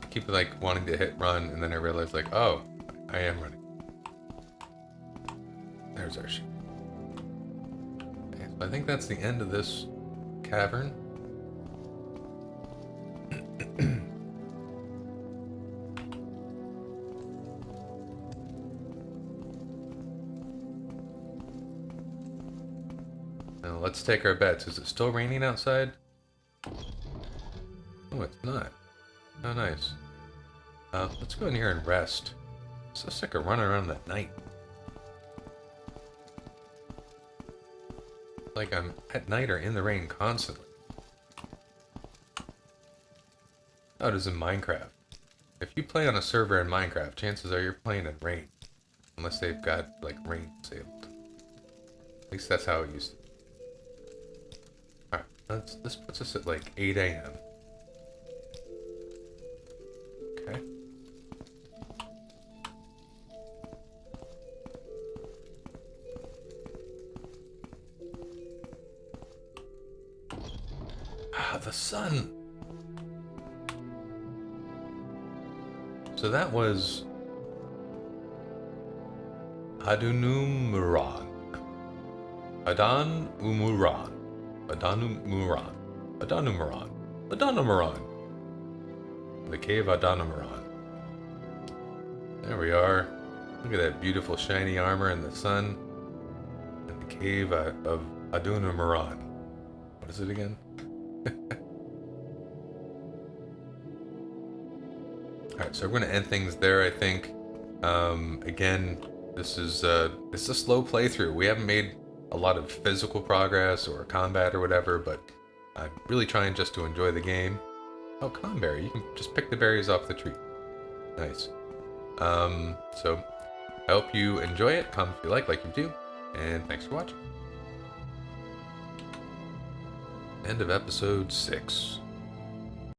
I keep like wanting to hit run, and then I realize like, oh, I am running. There's our ship. Okay, so I think that's the end of this cavern. Now let's take our bets. Is it still raining outside? Oh, it's not. Oh, nice. Let's go in here and rest. It's so sick of running around at night. Like I'm at night or in the rain constantly. Oh, it is in Minecraft. If you play on a server in Minecraft, chances are you're playing in rain. Unless they've got, like, rain disabled. At least that's how it used to be. Alright, this puts us at, like, 8 a.m. Okay. Ah, the sun! So that was Adunumaran. Adanumaran. Adanumaran. Adanumaran. Adanumaran. The Cave of Adanumaran. There we are. Look at that beautiful shiny armor in the sun. And the Cave of Adanumaran. What is it again? Alright, so we're going to end things there, I think. Again, this is a slow playthrough. We haven't made a lot of physical progress or combat or whatever, but I'm really trying just to enjoy the game. Oh, conberry. You can just pick the berries off the tree. Nice. So, I hope you enjoy it. Comment if you like you do. And thanks for watching. End of episode 6.